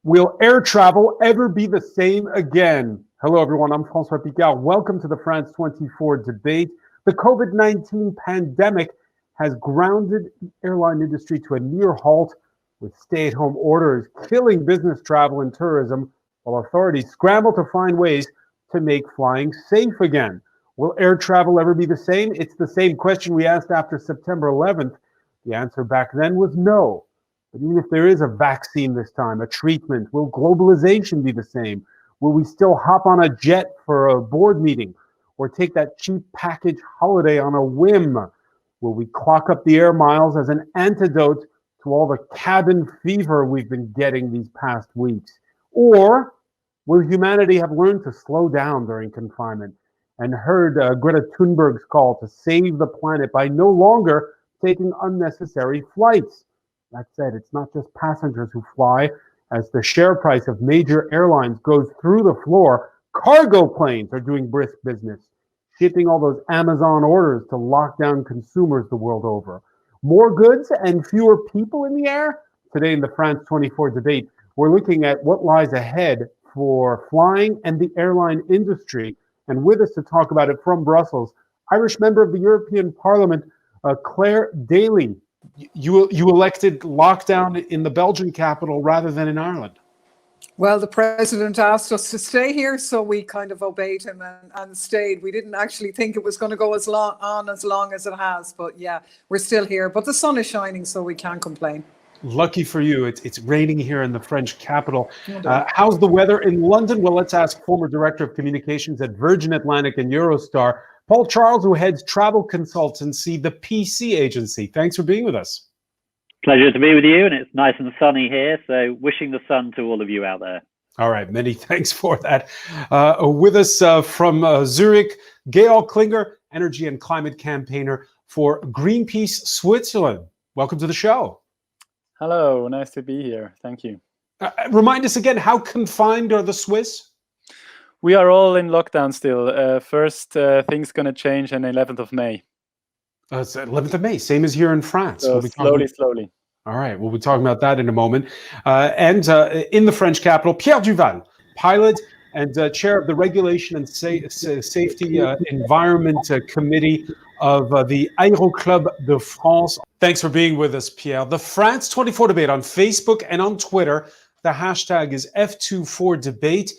Will air travel ever be the same again? Hello, everyone. I'm François Picard. Welcome to the France 24 debate. The COVID-19 pandemic has grounded the airline industry to a near halt, with stay-at-home orders killing business travel and tourism, while authorities scramble to find ways to make flying safe again. Will air travel ever be the same? It's the same question we asked after September 11th. The answer back then was no. But even if there is a vaccine this time, a treatment, will globalization be the same? Will we still hop on a jet for a board meeting or take that cheap package holiday on a whim? Will we clock up the air miles as an antidote to all the cabin fever we've been getting these past weeks? Or will humanity have learned to slow down during confinement and heard Greta Thunberg's call to save the planet by no longer taking unnecessary flights? That said, it's not just passengers who fly. As the share price of major airlines goes through the floor, cargo planes are doing brisk business, shipping all those Amazon orders to lock down consumers the world over. More goods and fewer people in the air? Today in the France 24 debate, we're looking at what lies ahead for flying and the airline industry. And with us to talk about it from Brussels, Irish member of the European Parliament, Claire Daly. You elected lockdown in the Belgian capital rather than in Ireland. Well, the president asked us to stay here, so we kind of obeyed him and stayed. We didn't actually think it was going to go as long as it has, but yeah, we're still here. But the sun is shining, so we can't complain. Lucky for you, it's raining here in the French capital. How's the weather in London? Well, let's ask former director of communications at Virgin Atlantic and Eurostar, Paul Charles, who heads travel consultancy, the PC agency. Thanks for being with us. Pleasure to be with you, and it's nice and sunny here, so wishing the sun to all of you out there. All right, many thanks for that. With us from Zurich, Georg Klinger, energy and climate campaigner for Greenpeace Switzerland. Welcome to the show. Hello, nice to be here. Thank you. Remind us again, how confined are the Swiss? We are all in lockdown still. First thing's going to change on the 11th of May. It's 11th of May, same as here in France. So slowly. All right, we'll be talking about that in a moment. And in the French capital, Pierre Duval, pilot and chair of the Regulation and Safety Environment Committee of the Aero Club de France. Thanks for being with us, Pierre. The France 24 debate on Facebook and on Twitter. The hashtag is F24debate.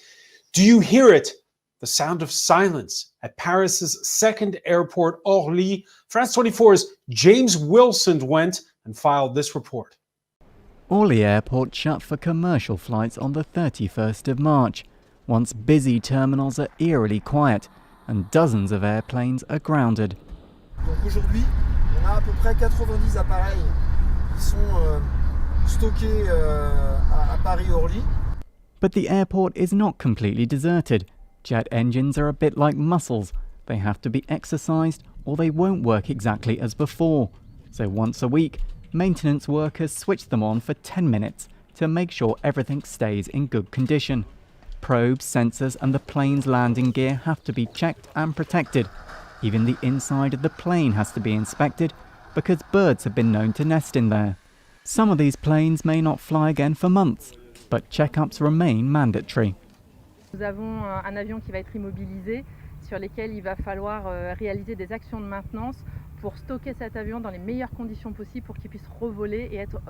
Do you hear it? The sound of silence at Paris's second airport, Orly. France 24's James Wilson went and filed this report. Orly Airport shut for commercial flights on the 31st of March. Once busy terminals are eerily quiet and dozens of airplanes are grounded. Donc aujourd'hui, on a à peu près 90 appareils qui sont stockés à Paris-Orly. But the airport is not completely deserted. Jet engines are a bit like muscles. They have to be exercised or they won't work exactly as before. So once a week, maintenance workers switch them on for 10 minutes to make sure everything stays in good condition. Probes, sensors and the plane's landing gear have to be checked and protected. Even the inside of the plane has to be inspected because birds have been known to nest in there. Some of these planes may not fly again for months, but checkups remain mandatory. Nous avons un avion qui va être immobilisé, sur lesquels il va falloir réaliser des actions de maintenance pour stocker cet avion dans les meilleures conditions possibles pour qu'il puisse revoler et être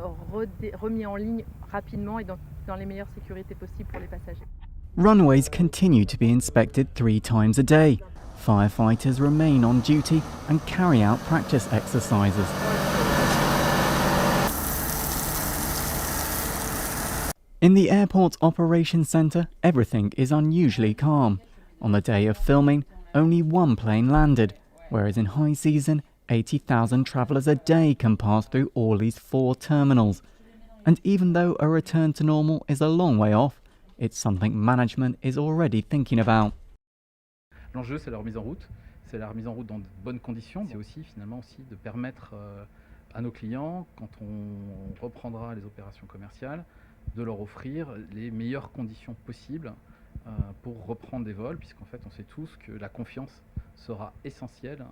remis en ligne rapidement et dans les meilleures sécurités possibles pour les passagers. Runways continue to be inspected 3 times a day. Firefighters remain on duty and carry out practice exercises. In the airport's operations centre, everything is unusually calm. On the day of filming, only one plane landed, whereas in high season, 80,000 travellers a day can pass through Orly's 4 terminals. And even though a return to normal is a long way off, it's something management is already thinking about. L'enjeu, c'est la remise en route. C'est la remise en route dans de bonnes conditions. C'est aussi finalement de permettre à nos clients, quand on reprendra les opérations commerciales, de leur offrir les meilleures conditions possibles pour reprendre des vols, puisqu'en fait on sait tous que la confiance sera essentielle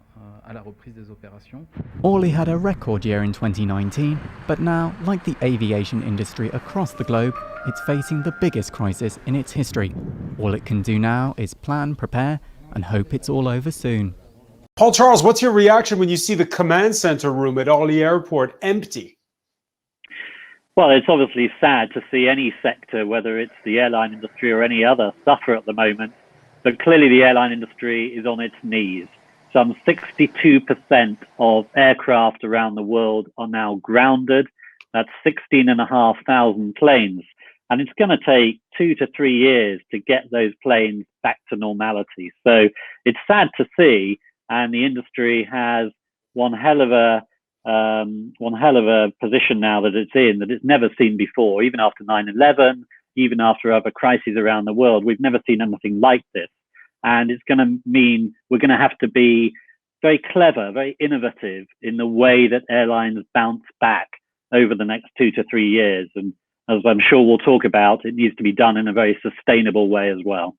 à la reprise des opérations. Orly had a record year in 2019, but now, like the aviation industry across the globe, it's facing the biggest crisis in its history. All it can do now is plan, prepare, and hope it's all over soon. Paul Charles, what's your reaction when you see the command center room at Orly Airport empty? Well, it's obviously sad to see any sector, whether it's the airline industry or any other, suffer at the moment. But clearly the airline industry is on its knees. Some 62% of aircraft around the world are now grounded. That's 16,500 planes. And it's going to take 2 to 3 years to get those planes back to normality. So it's sad to see, and the industry has one hell of a position now that it's in that it's never seen before. Even after 9/11, even after other crises around the world, we've never seen anything like this. And it's going to mean we're going to have to be very clever, very innovative in the way that airlines bounce back over the next 2 to 3 years. And as I'm sure we'll talk about, it needs to be done in a very sustainable way as well.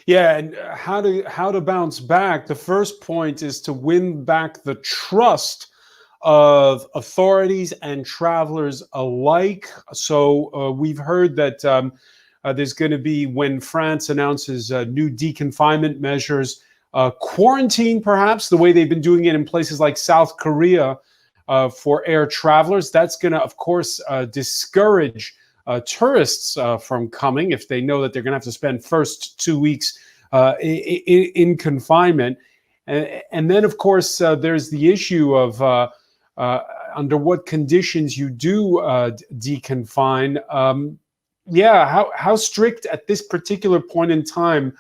Yeah, and how to bounce back. The first point is to win back the trust of authorities and travelers alike. So we've heard that there's going to be, when France announces new deconfinement measures, quarantine perhaps, the way they've been doing it in places like South Korea for air travelers. That's going to, of course, discourage tourists from coming if they know that they're going to have to spend first 2 weeks in confinement. And then, of course, there's the issue of under what conditions you do deconfine. How strict at this particular point in time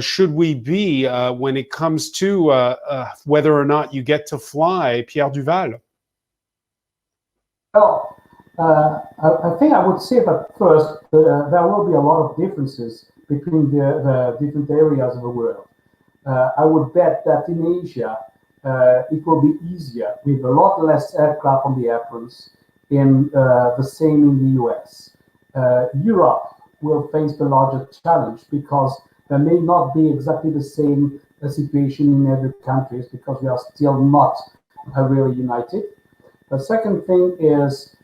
should we be when it comes to whether or not you get to fly? Pierre Duval. Well, I think I would say that first, there will be a lot of differences between the different areas of the world. I would bet that in Asia, it will be easier with a lot less aircraft on the aprons, and the same in the US. Europe will face the larger challenge because there may not be exactly the same situation in every country because we are still not really united. The second thing is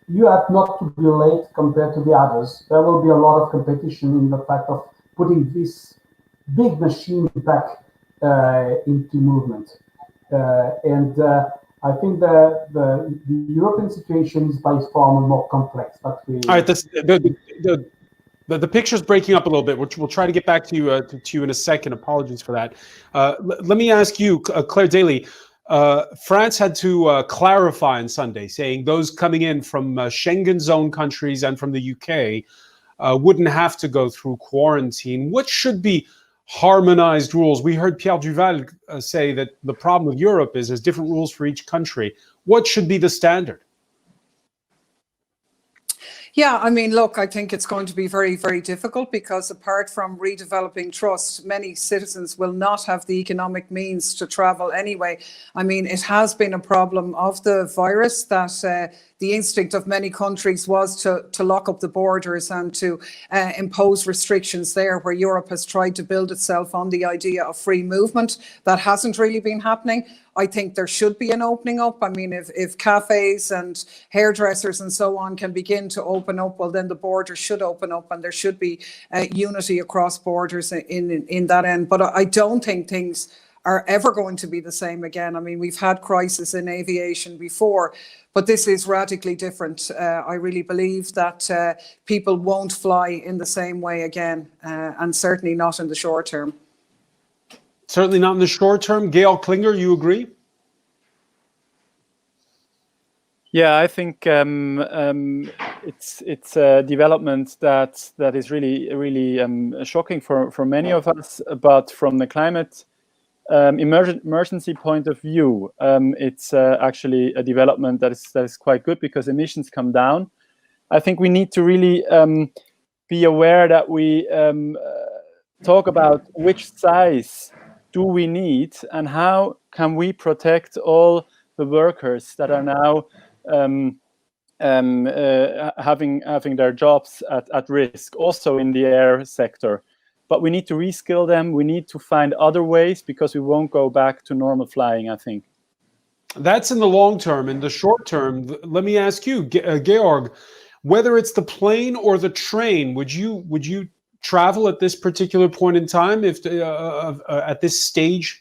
you have not to be late compared to the others. There will be a lot of competition in the fact of putting this big machine back into movement. I think the European situation is by far more complex. All right, the picture's breaking up a little bit. We'll try to get back to you in a second. Apologies for that. Let me ask you, Claire Daly. France had to clarify on Sunday, saying those coming in from Schengen zone countries and from the UK wouldn't have to go through quarantine. What should be harmonized rules? We heard Pierre Duval say that the problem with Europe is there's different rules for each country. What should be the standard? Yeah, I mean, look, I think it's going to be very, very difficult because apart from redeveloping trust, many citizens will not have the economic means to travel anyway. I mean, it has been a problem of the virus that the instinct of many countries was to lock up the borders and to impose restrictions there, where Europe has tried to build itself on the idea of free movement. That hasn't really been happening. I think there should be an opening up. I mean, if cafes and hairdressers and so on can begin to open up, well, then the border should open up and there should be unity across borders in that end. But I don't think things are ever going to be the same again. I mean, we've had crisis in aviation before, but this is radically different. I really believe that people won't fly in the same way again, and certainly not in the short term. Certainly not in the short term. Gail Klinger, you agree? Yeah, I think it's a development that is really shocking for many of us. But from the climate emergency point of view, it's actually a development that is quite good because emissions come down. I think we need to really be aware that we talk about which size do we need and how can we protect all the workers that are now having their jobs at risk, also in the air sector. But we need to reskill them. We need to find other ways because we won't go back to normal flying, I think. That's in the long term. In the short term, let me ask you, Georg, whether it's the plane or the train, would you travel at this particular point in time, if at this stage?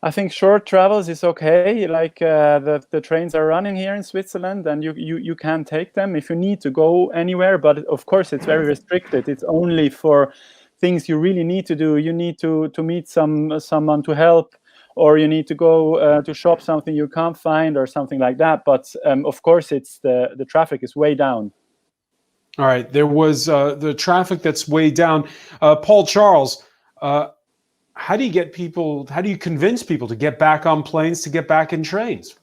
I think short travels is okay. Like the trains are running here in Switzerland, and you can take them if you need to go anywhere. But of course, it's very restricted. It's only for things you really need to do. You need to meet someone to help, or you need to go to shop something you can't find, or something like that. But of course, it's the traffic is way down. All right, there was the traffic that's way down. Paul Charles, how do you convince people to get back on planes, to get back in trains?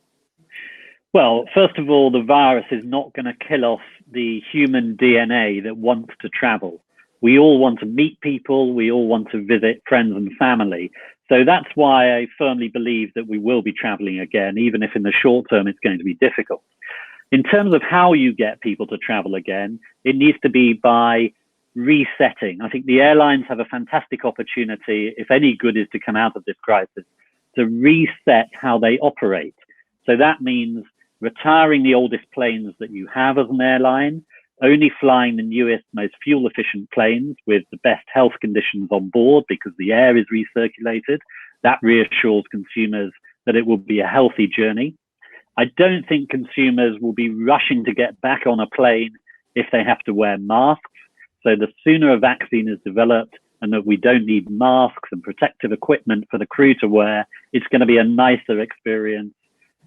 Well, first of all, the virus is not going to kill off the human DNA that wants to travel. We all want to meet people. We all want to visit friends and family. So that's why I firmly believe that we will be traveling again, even if in the short term it's going to be difficult. In terms of how you get people to travel again, it needs to be by resetting. I think the airlines have a fantastic opportunity, if any good is to come out of this crisis, to reset how they operate. So that means retiring the oldest planes that you have as an airline, only flying the newest, most fuel efficient planes with the best health conditions on board because the air is recirculated. That reassures consumers that it will be a healthy journey. I don't think consumers will be rushing to get back on a plane if they have to wear masks. So the sooner a vaccine is developed and that we don't need masks and protective equipment for the crew to wear, it's going to be a nicer experience.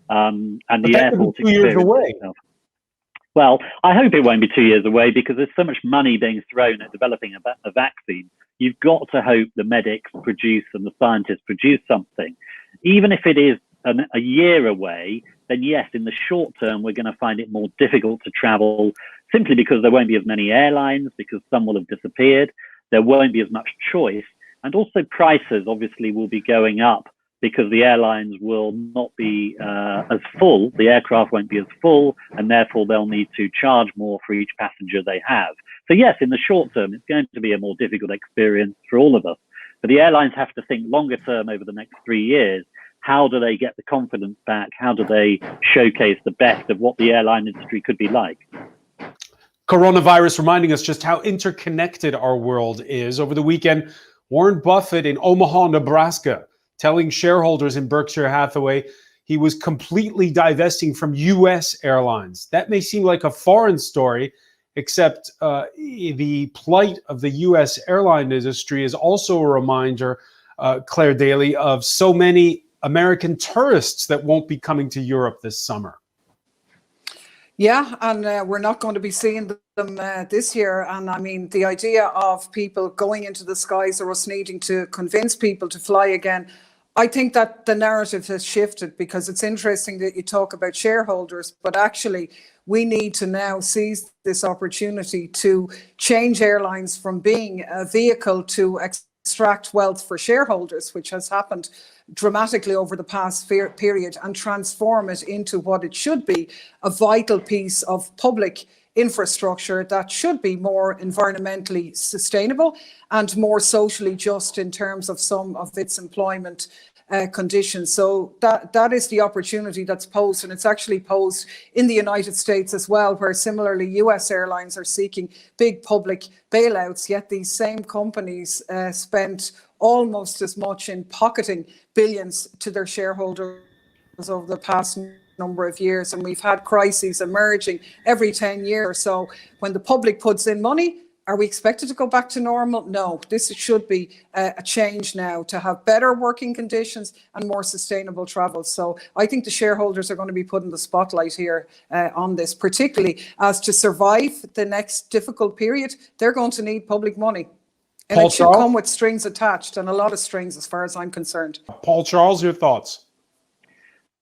And the airport experience itself. Well, I hope it won't be 2 years away because there's so much money being thrown at developing a vaccine. You've got to hope the medics produce and the scientists produce something. Even if it is a year away, then yes, in the short term, we're going to find it more difficult to travel simply because there won't be as many airlines, because some will have disappeared. There won't be as much choice. And also prices obviously will be going up because the airlines will not be as full. The aircraft won't be as full, and therefore they'll need to charge more for each passenger they have. So yes, in the short term, it's going to be a more difficult experience for all of us. But the airlines have to think longer term over the next 3 years. How do they get the confidence back? How do they showcase the best of what the airline industry could be like? Coronavirus reminding us just how interconnected our world is. Over the weekend, Warren Buffett in Omaha, Nebraska, telling shareholders in Berkshire Hathaway he was completely divesting from U.S. airlines. That may seem like a foreign story, except the plight of the U.S. airline industry is also a reminder, Claire Daly, of so many American tourists that won't be coming to Europe this summer. Yeah, and we're not going to be seeing them this year. And I mean, the idea of people going into the skies or us needing to convince people to fly again, I think that the narrative has shifted, because it's interesting that you talk about shareholders, but actually we need to now seize this opportunity to change airlines from being a vehicle to extract wealth for shareholders, which has happened dramatically over the past period, and transform it into what it should be, a vital piece of public infrastructure that should be more environmentally sustainable and more socially just in terms of some of its employment conditions. So that is the opportunity that's posed, and it's actually posed in the United States as well, where similarly US airlines are seeking big public bailouts, yet these same companies spent almost as much in pocketing billions to their shareholders over the past number of years. And we've had crises emerging every 10 years. So when the public puts in money, are we expected to go back to normal? No, this should be a change now to have better working conditions and more sustainable travel. So I think the shareholders are going to be put in the spotlight here on this, particularly as to survive the next difficult period, they're going to need public money. And Paul it should Charles? come with strings attached, and a lot of strings as far as I'm concerned. Paul Charles, your thoughts?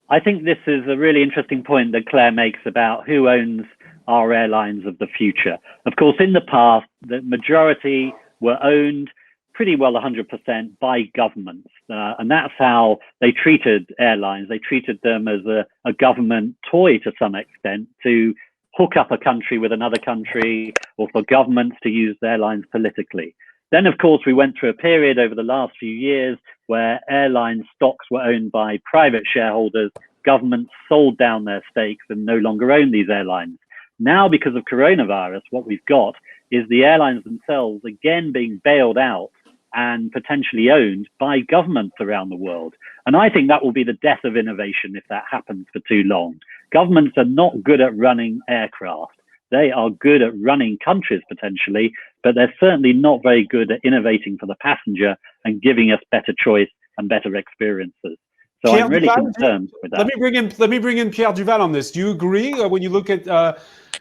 I think this is a really interesting point that Claire makes about who owns our airlines of the future. Of course, in the past, the majority were owned pretty well 100% by governments. And that's how they treated airlines. They treated them as a government toy to some extent, to hook up a country with another country, or for governments to use airlines politically. Then, of course, we went through a period over the last few years where airline stocks were owned by private shareholders, governments sold down their stakes and no longer own these airlines. Now, because of coronavirus, what we've got is the airlines themselves again being bailed out and potentially owned by governments around the world. And I think that will be the death of innovation if that happens for too long. Governments are not good at running aircraft. They are good at running countries potentially, but they're certainly not very good at innovating for the passenger and giving us better choice and better experiences. So Pierre I'm really Duval, concerned with that. Let me bring in Pierre Duval on this. Do you agree when you look at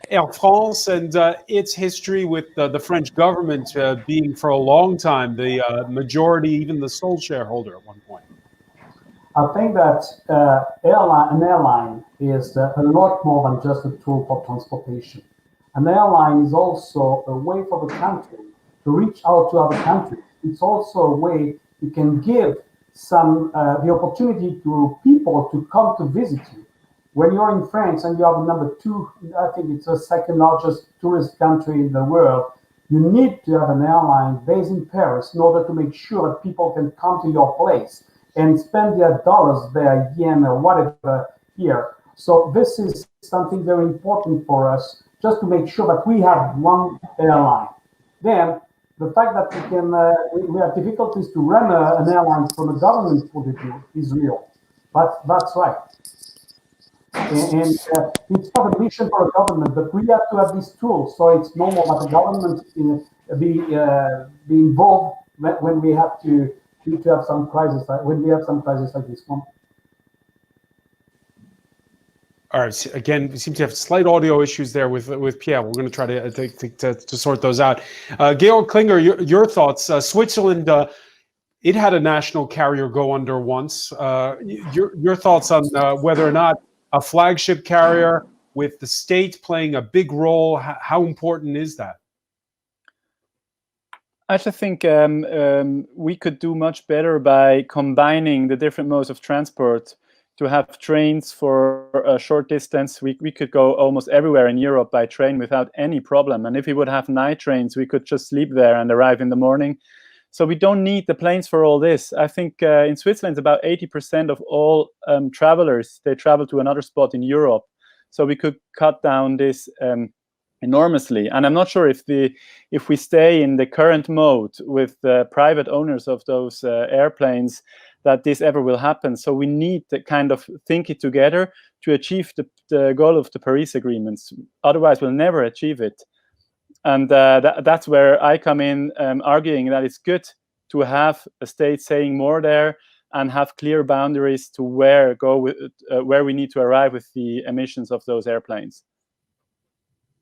Air France and its history with the French government being for a long time the majority, even the sole shareholder at one point? I think that an airline is a lot more than just a tool for transportation. An airline is also a way for the country to reach out to other countries. It's also a way you can give the opportunity to people to come to visit you. When you're in France and you have number 2, I think it's the second largest tourist country in the world, you need to have an airline based in Paris in order to make sure that people can come to your place and spend their dollars there, yen or whatever here. So this is something very important for us, just to make sure that we have one airline. Then the fact that we have difficulties to run an airline from a government point of view is real. But that's right. And it's not a mission for a government, but we have to have these tools. So it's normal that the government be involved when we have to have some crisis, when we have some crisis like this one. All right. Again, we seem to have slight audio issues there with Pierre. We're going to try to sort those out. Georg Klinger, your thoughts? Switzerland, it had a national carrier go under once. Your thoughts on whether or not a flagship carrier with the state playing a big role? How important is that? I just think we could do much better by combining the different modes of transport. To have trains for a short distance, we could go almost everywhere in Europe by train without any problem. And if we would have night trains, we could just sleep there and arrive in the morning. So we don't need the planes for all this. I think in Switzerland, about 80% of all travelers, they travel to another spot in Europe. So we could cut down this enormously. And I'm not sure if we stay in the current mode with the private owners of those airplanes, that this ever will happen. So we need to kind of think it together to achieve the goal of the Paris agreements. Otherwise, we'll never achieve it. And that's where I come in, arguing that it's good to have a state saying more there and have clear boundaries to where we need to arrive with the emissions of those airplanes.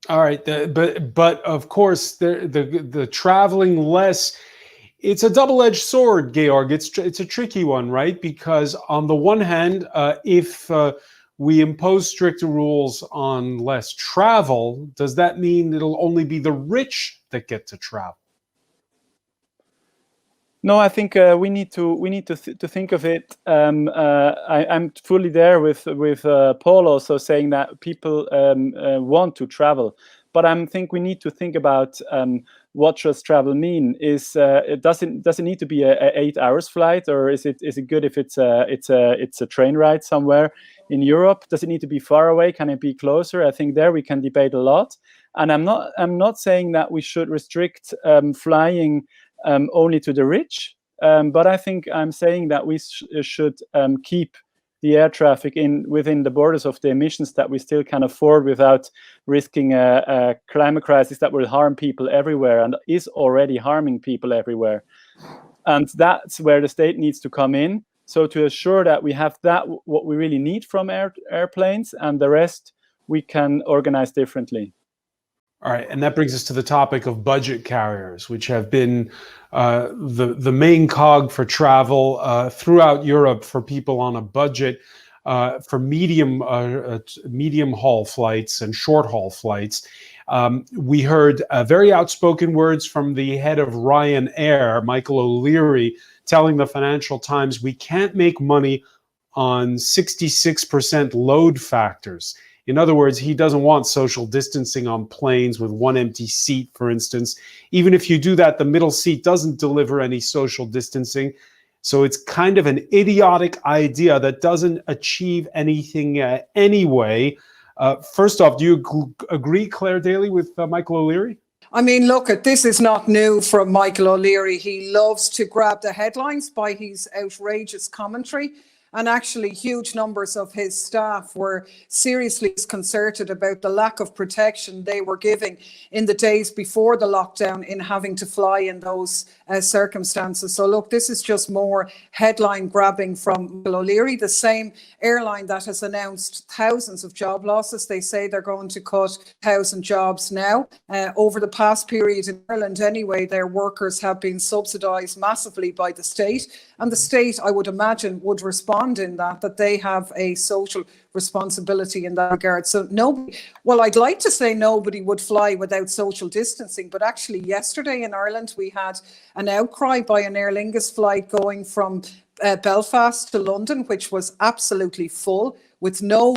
All right, but of course the traveling less. It's a double-edged sword, Georg. It's a tricky one, right? Because on the one hand, if we impose stricter rules on less travel, does that mean it'll only be the rich that get to travel? No, I think we need to think of it. I'm fully there with Paul also saying that people want to travel, but I think we need to think about what does travel mean? Does it need to be a 8 hours flight, or is it good if it's a train ride somewhere in Europe? Does it need to be far away? Can it be closer? I think there we can debate a lot. And I'm not saying that we should restrict flying only to the rich, but I think I'm saying that we should keep the air traffic within the borders of the emissions that we still can afford without risking a climate crisis that will harm people everywhere and is already harming people everywhere. And that's where the state needs to come in. So to assure that we have what we really need from airplanes, and the rest we can organize differently. All right, and that brings us to the topic of budget carriers, which have been the main cog for travel throughout Europe for people on a budget, for medium haul flights and short haul flights. We heard very outspoken words from the head of Ryanair, Michael O'Leary, telling the Financial Times, we can't make money on 66% load factors. In other words, he doesn't want social distancing on planes with one empty seat, for instance. Even if you do that, the middle seat doesn't deliver any social distancing. So it's kind of an idiotic idea that doesn't achieve anything anyway. First off, do you agree, Claire Daly, with Michael O'Leary? I mean, look, this is not new from Michael O'Leary. He loves to grab the headlines by his outrageous commentary. And actually, huge numbers of his staff were seriously disconcerted about the lack of protection they were giving in the days before the lockdown in having to fly in those circumstances. So look, this is just more headline grabbing from Michael O'Leary, the same airline that has announced thousands of job losses. They say they're going to cut 1,000 jobs now. Over the past period in Ireland anyway, their workers have been subsidised massively by the state. And the state, I would imagine, would respond in that they have a social responsibility in that regard. So nobody, well, I'd like to say nobody would fly without social distancing, but actually yesterday in Ireland, we had an outcry by an Aer Lingus flight going from Belfast to London, which was absolutely full, with no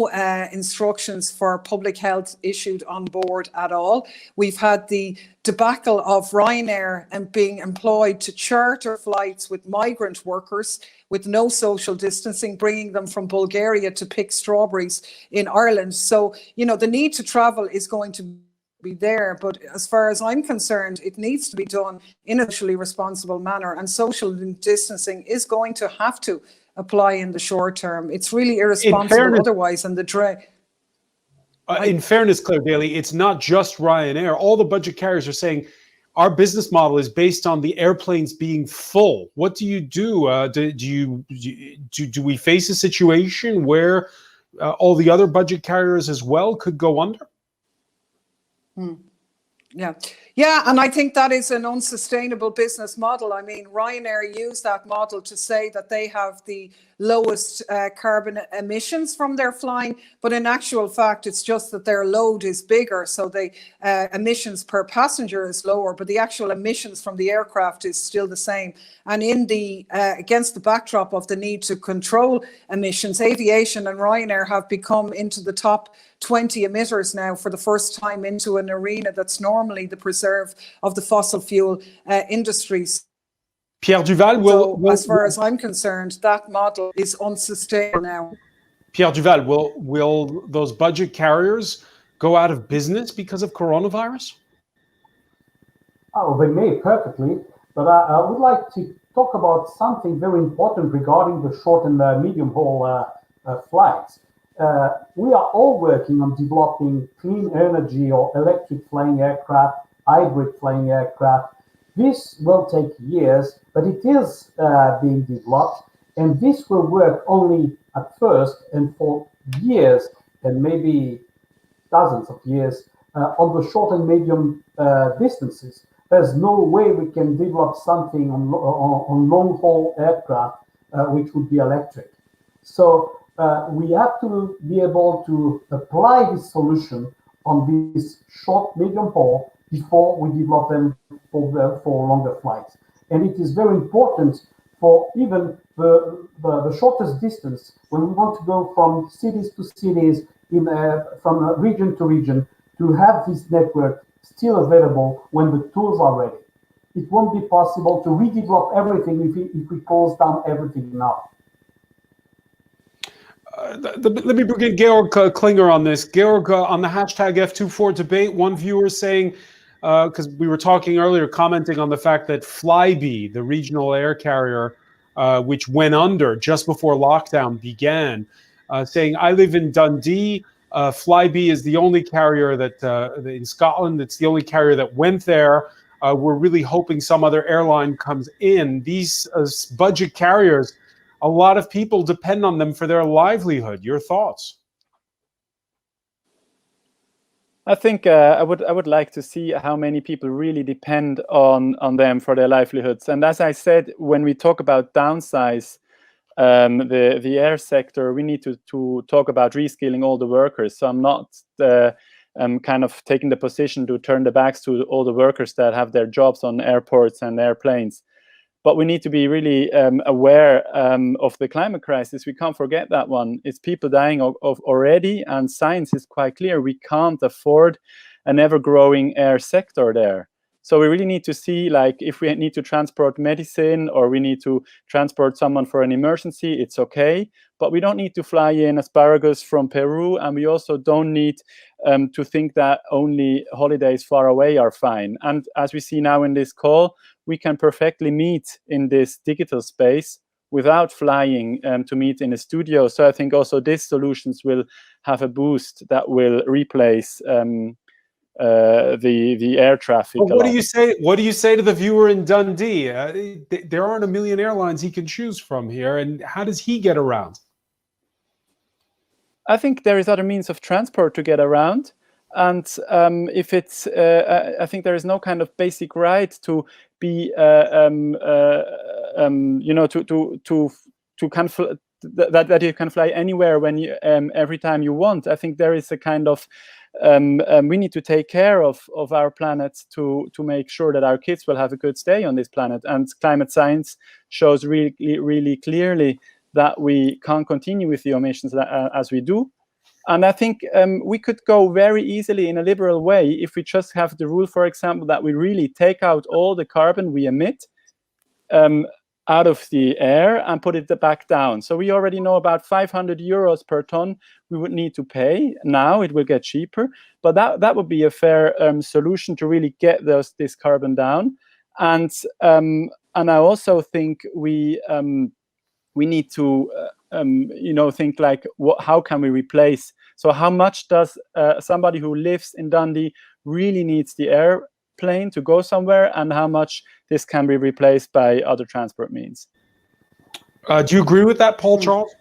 instructions for public health issued on board at all. We've had the debacle of Ryanair and being employed to charter flights with migrant workers with no social distancing, bringing them from Bulgaria to pick strawberries in Ireland. So, you know, the need to travel is going to be there, but as far as I'm concerned, it needs to be done in a socially responsible manner, and social distancing is going to have to apply in the short term. It's really irresponsible otherwise, and the dread. In fairness, Claire Daly, it's not just Ryanair. All the budget carriers are saying our business model is based on the airplanes being full. What do you do? Do we face a situation where all the other budget carriers as well could go under? Yeah, and I think that is an unsustainable business model. I mean, Ryanair used that model to say that they have the lowest carbon emissions from their flying, but in actual fact, it's just that their load is bigger, so the emissions per passenger is lower, but the actual emissions from the aircraft is still the same. And in the against the backdrop of the need to control emissions, aviation and Ryanair have become into the top 20 emitters now for the first time into an arena that's normally the preserve of the fossil fuel industries. Pierre Duval, as far as I'm concerned, that model is unsustainable now. Pierre Duval, will those budget carriers go out of business because of coronavirus? Oh, they may perfectly, but I would like to talk about something very important regarding the short and medium haul flights. We are all working on developing clean energy or electric flying aircraft, hybrid flying aircraft. This will take years, but it is being developed, and this will work only at first and for years and maybe dozens of years on the short and medium distances. There's no way we can develop something on long-haul aircraft which would be electric. So we have to be able to apply this solution on this short, medium haul before we develop them for longer flights. And it is very important for even the shortest distance, when we want to go from cities to cities, from region to region, to have this network still available when the tools are ready. It won't be possible to redevelop everything if we close down everything now. Let me bring in Georg Klinger on this. Georg, on the hashtag F24 debate, one viewer saying, because we were talking earlier, commenting on the fact that Flybe, the regional air carrier, which went under just before lockdown began, saying, I live in Dundee. Flybe is the only carrier that in Scotland, it's the only carrier that went there. We're really hoping some other airline comes in. These budget carriers, a lot of people depend on them for their livelihood. Your thoughts? I think I would like to see how many people really depend on them for their livelihoods. And as I said, when we talk about downsize the air sector, we need to talk about reskilling all the workers. So I'm not kind of taking the position to turn the backs to all the workers that have their jobs on airports and airplanes. But we need to be really aware of the climate crisis. We can't forget that one. It's people dying of already, and science is quite clear. We can't afford an ever-growing air sector there. So we really need to see, like, if we need to transport medicine or we need to transport someone for an emergency, it's okay. But we don't need to fly in asparagus from Peru, and we also don't need to think that only holidays far away are fine. And as we see now in this call, we can perfectly meet in this digital space without flying to meet in a studio. So I think also these solutions will have a boost that will replace the air traffic. But what do you say? What do you say to the viewer in Dundee? There aren't a million airlines he can choose from here, and how does he get around? I think there is other means of transport to get around, and if it's, I think there is no kind of basic right to be, that you can fly anywhere when you every time you want. I think there is a kind of we need to take care of our planet to make sure that our kids will have a good stay on this planet. And climate science shows really clearly that we can't continue with the emissions as we do. And I think we could go very easily in a liberal way if we just have the rule, for example, that we really take out all the carbon we emit out of the air and put it back down. So we already know about 500 euros per ton we would need to pay. Now it will get cheaper, but that would be a fair solution to really get this carbon down. And I also think we need to think like, how can we replace? So how much does somebody who lives in Dundee really needs the airplane to go somewhere, and how much this can be replaced by other transport means? Do you agree with that, Paul Charles?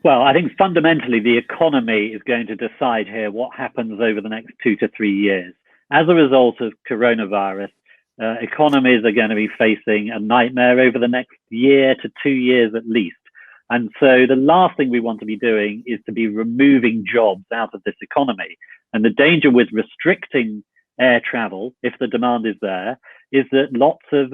Well, I think fundamentally the economy is going to decide here what happens over the next 2 to 3 years. As a result of coronavirus, economies are going to be facing a nightmare over the next year to 2 years at least. And so the last thing we want to be doing is to be removing jobs out of this economy. And the danger with restricting air travel, if the demand is there, is that lots of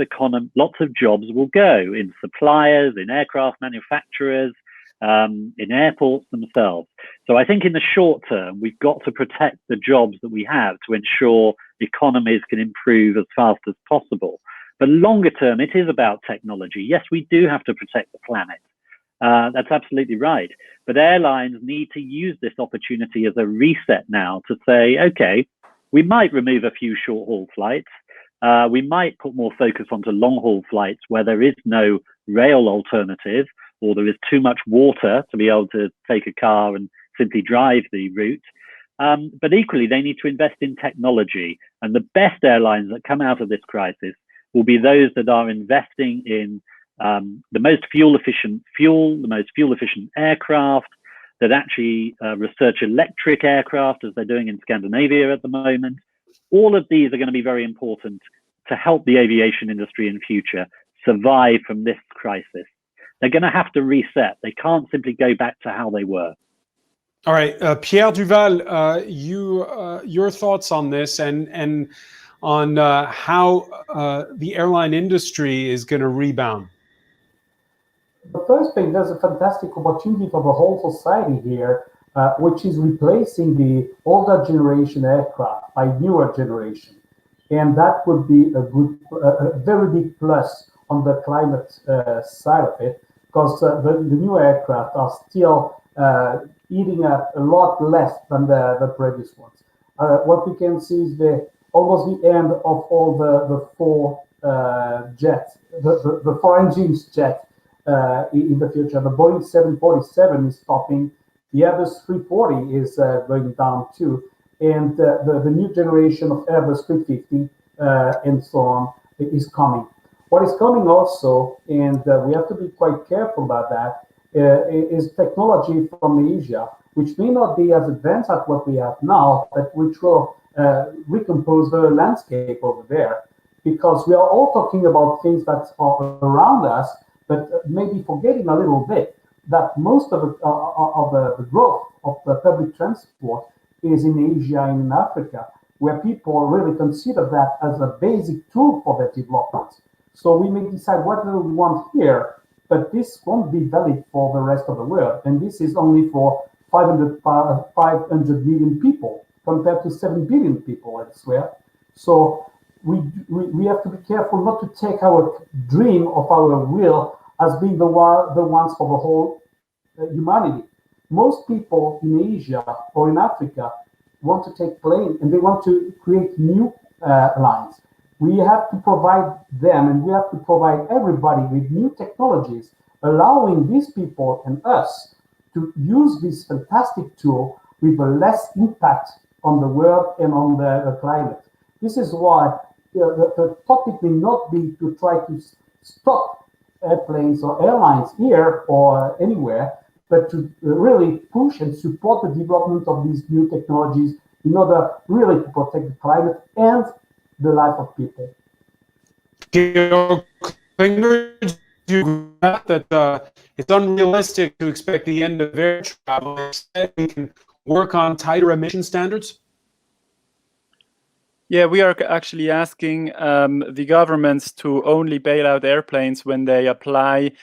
jobs will go in suppliers, in aircraft manufacturers, in airports themselves. So I think in the short term, we've got to protect the jobs that we have to ensure economies can improve as fast as possible. But longer term, it is about technology. Yes, we do have to protect the planet. That's absolutely right. But airlines need to use this opportunity as a reset now to say, okay, we might remove a few short-haul flights. We might put more focus onto long-haul flights where there is no rail alternative, or there is too much water to be able to take a car and simply drive the route. But equally, they need to invest in technology. And the best airlines that come out of this crisis will be those that are investing in the most fuel-efficient fuel, the most fuel-efficient aircraft, that actually research electric aircraft, as they're doing in Scandinavia at the moment. All of these are going to be very important to help the aviation industry in future survive from this crisis. They're going to have to reset. They can't simply go back to how they were. All right, Pierre Duval, your thoughts on this and on how the airline industry is going to rebound? The first thing, there's a fantastic opportunity for the whole society here, which is replacing the older generation aircraft by newer generation. And that would be a very big plus on the climate side of it, because the new aircraft are still eating up a lot less than the previous ones. What we can see is almost the end of all the four jets, the four engines jet in the future. The Boeing 747 is stopping. The Airbus 340 is going down too. And the new generation of Airbus 350 and so on is coming. What is coming also, and we have to be quite careful about that, is technology from Asia, which may not be as advanced as what we have now, but which will recompose the landscape over there. Because we are all talking about things that are around us, but maybe forgetting a little bit that most of the growth of the public transport is in Asia and in Africa, where people really consider that as a basic tool for their development. So we may decide what do we want here, but this won't be valid for the rest of the world. And this is only for 500 million people compared to 7 billion people elsewhere. So we have to be careful not to take our dream of our will as being the ones for the whole humanity. Most people in Asia or in Africa want to take plane and they want to create new lines. We have to provide them and we have to provide everybody with new technologies, allowing these people and us to use this fantastic tool with a less impact on the world and on the climate. This is why the topic may not be to try to stop airplanes or airlines here or anywhere, but to really push and support the development of these new technologies in order really to protect the climate and the life of people. Georg Klinger, do you agree that it's unrealistic to expect the end of air travel? Instead, we can work on tighter emission standards? Yeah, we are actually asking the governments to only bail out airplanes when they apply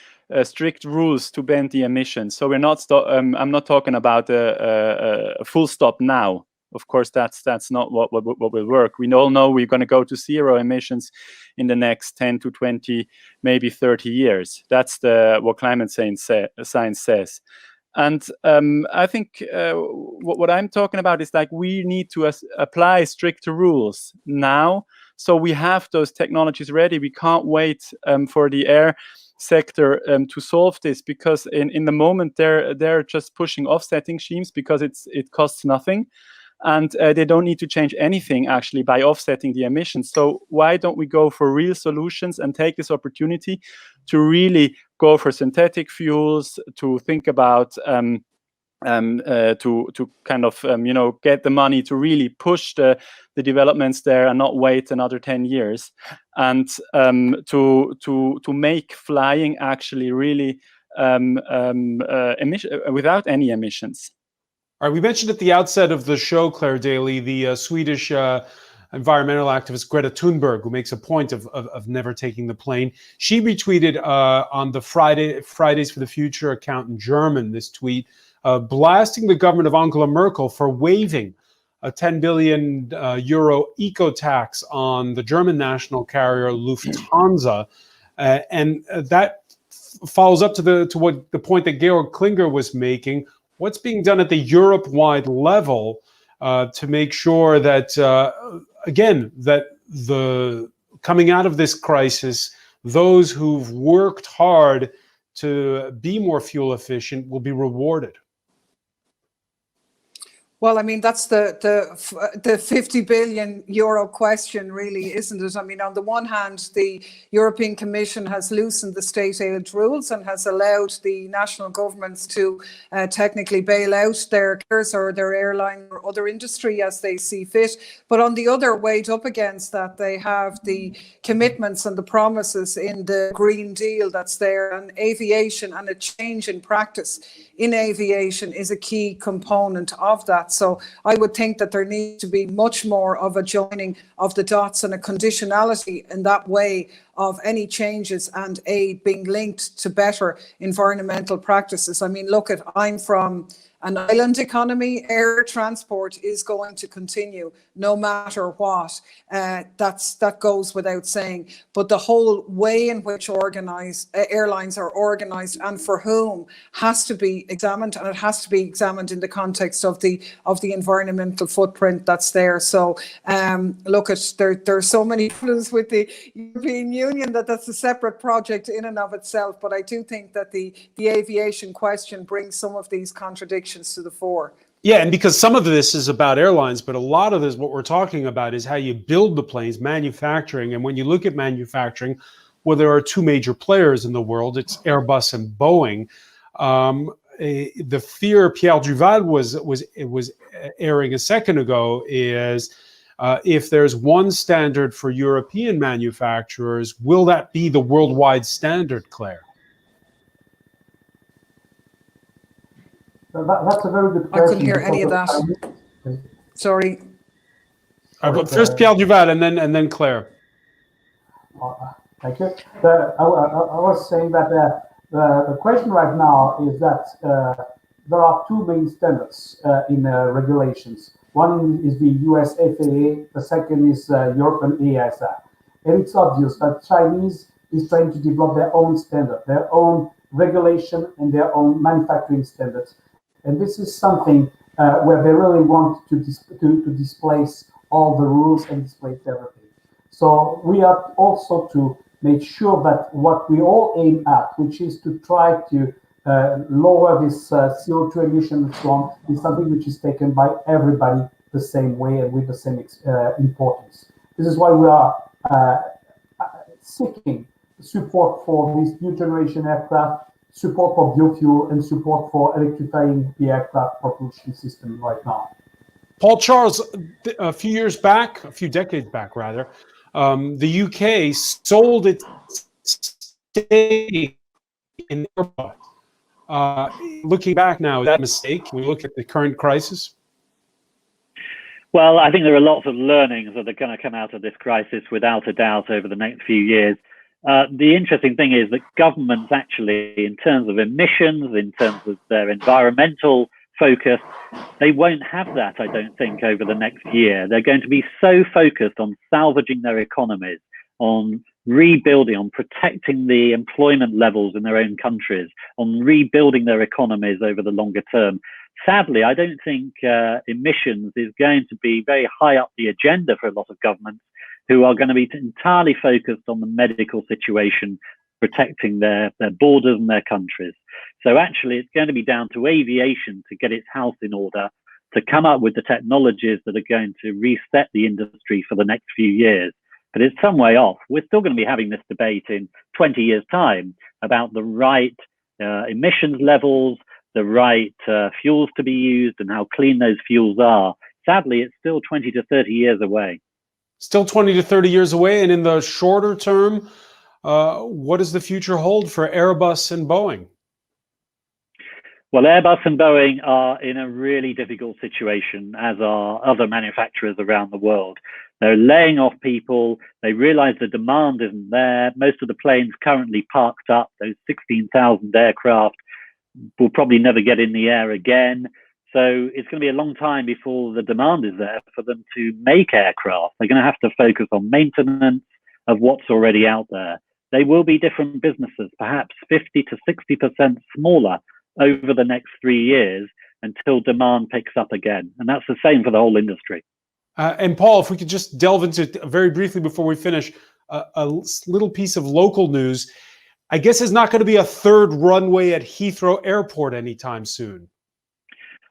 strict rules to bend the emissions. So we're not. I'm not talking about a full stop now. Of course, that's not what will work. We all know we're going to go to zero emissions in the next 10 to 20, maybe 30 years. That's what climate science says. And I think what I'm talking about is like we need to apply stricter rules now, so we have those technologies ready. We can't wait for the air sector to solve this, because in the moment they're just pushing offsetting schemes because it costs nothing. And they don't need to change anything actually by offsetting the emissions. So why don't we go for real solutions and take this opportunity to really go for synthetic fuels, to think about to kind of get the money to really push the developments there and not wait another 10 years, and to make flying actually really without any emissions. All right, we mentioned at the outset of the show, Claire Daly, the Swedish environmental activist Greta Thunberg, who makes a point of never taking the plane. She retweeted on the Fridays for the Future account in German this tweet, blasting the government of Angela Merkel for waiving a 10 billion euro eco-tax on the German national carrier Lufthansa. And that follows up to what the point that Georg Klinger was making. What's being done at the Europe-wide level to make sure that, again, that the coming out of this crisis, those who've worked hard to be more fuel efficient will be rewarded? Well, I mean, that's the 50 billion euro question, really, isn't it? I mean, on the one hand, the European Commission has loosened the state aid rules and has allowed the national governments to technically bail out their carriers or their airline or other industry as they see fit. But on the other, weighed up against that, they have the commitments and the promises in the Green Deal that's there, and aviation, and a change in practice in aviation is a key component of that. So I would think that there needs to be much more of a joining of the dots and a conditionality in that way of any changes and aid being linked to better environmental practices. I mean, look, I'm from an island economy. Air transport is going to continue no matter what. That goes without saying. But the whole way in which airlines are organised and for whom has to be examined, and it has to be examined in the context of the environmental footprint that's there. So look, there are so many problems with the European Union that's a separate project in and of itself. But I do think that the aviation question brings some of these contradictions to the fore. Yeah, and because some of this is about airlines, but a lot of this, what we're talking about, is how you build the planes, manufacturing. And when you look at manufacturing, well, there are two major players in the world. It's Airbus and Boeing. The fear Pierre Duval was airing a second ago is if there's one standard for European manufacturers, will that be the worldwide standard, Claire? That's a very good question. I couldn't hear any of that. Sorry. First Pierre Duval and then Claire. Thank you. I was saying that the question right now is that there are two main standards in regulations. One is the US FAA, the second is European EASA. And it's obvious that Chinese is trying to develop their own standard, their own regulation and their own manufacturing standards. And this is something where they really want to displace all the rules and displace everything. So we have also to make sure that what we all aim at, which is to try to lower this CO2 emission and so on, is something which is taken by everybody the same way and with the same importance. This is why we are seeking support for this new generation aircraft, support for biofuel, and support for electrifying the aircraft propulsion system right now. Paul Charles, a few decades back rather, the UK sold its stake in Airbus. Looking back now, is that a mistake? Can we look at the current crisis? Well, I think there are lots of learnings that are going to come out of this crisis without a doubt over the next few years. The interesting thing is that governments actually, in terms of emissions, in terms of their environmental focus, they won't have that, I don't think, over the next year. They're going to be so focused on salvaging their economies, on rebuilding, on protecting the employment levels in their own countries, on rebuilding their economies over the longer term. Sadly, I don't think emissions is going to be very high up the agenda for a lot of governments who are going to be entirely focused on the medical situation, protecting their borders and their countries. So actually, it's going to be down to aviation to get its house in order, to come up with the technologies that are going to reset the industry for the next few years. But it's some way off. We're still going to be having this debate in 20 years' time about the right emissions levels, the right fuels to be used, and how clean those fuels are. Sadly, it's still 20 to 30 years away. Still 20 to 30 years away. And in the shorter term, what does the future hold for Airbus and Boeing? Well, Airbus and Boeing are in a really difficult situation, as are other manufacturers around the world. They're laying off people. They realize the demand isn't there. Most of the planes currently parked up, those 16,000 aircraft, will probably never get in the air again. So it's going to be a long time before the demand is there for them to make aircraft. They're going to have to focus on maintenance of what's already out there. They will be different businesses, perhaps 50 to 60% smaller over the next 3 years until demand picks up again. And that's the same for the whole industry. And Paul, if we could just delve into very briefly before we finish, a little piece of local news. I guess there's not going to be a third runway at Heathrow Airport anytime soon.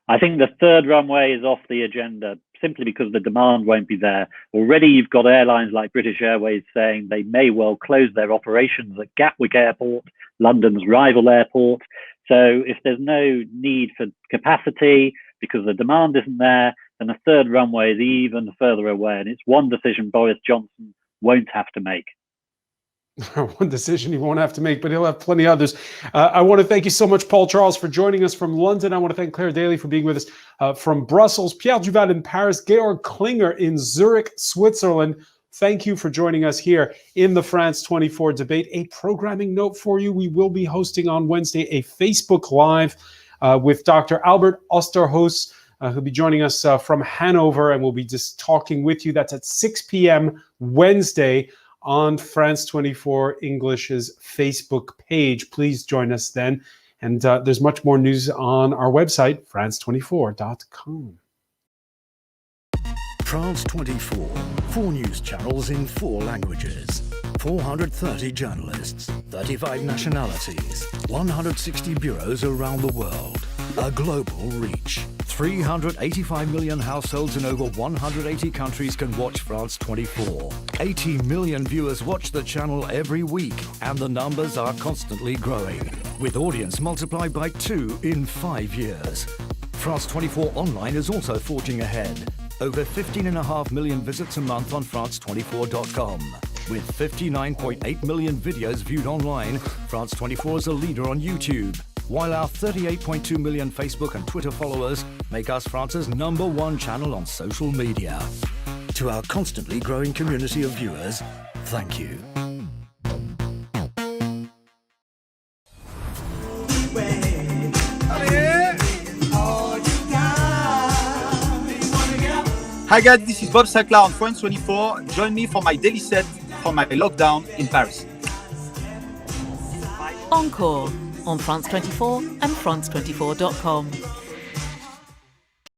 I think the third runway is off the agenda simply because the demand won't be there. Already you've got airlines like British Airways saying they may well close their operations at Gatwick Airport, London's rival airport. So if there's no need for capacity because the demand isn't there, then the third runway is even further away. And it's one decision Boris Johnson won't have to make. One decision he won't have to make, but he'll have plenty others. I want to thank you so much, Paul Charles, for joining us from London. I want to thank Claire Daly for being with us from Brussels, Pierre Duval in Paris, Georg Klinger in Zurich, Switzerland. Thank you for joining us here in the France 24 debate. A programming note for you. We will be hosting on Wednesday a Facebook Live with Dr. Albert Osterhaus, who'll be joining us from Hanover, and we'll be just talking with you. That's at 6 p.m. Wednesday on France 24 English's Facebook page. Please join us then. And there's much more news on our website, france24.com. France 24, 4 news channels in 4 languages, 430 journalists, 35 nationalities, 160 bureaus around the world, a global reach. 385 million households in over 180 countries can watch France 24. 80 million viewers watch the channel every week, and the numbers are constantly growing, with audience multiplied by 2 in 5 years. France 24 Online is also forging ahead. Over 15.5 million visits a month on France24.com. With 59.8 million videos viewed online, France 24 is a leader on YouTube, while our 38.2 million Facebook and Twitter followers make us France's #1 channel on social media. To our constantly growing community of viewers, thank you. Hi guys, this is Bob Sacla on France 24. Join me for my daily set from my lockdown in Paris. Encore on France 24 and France24.com.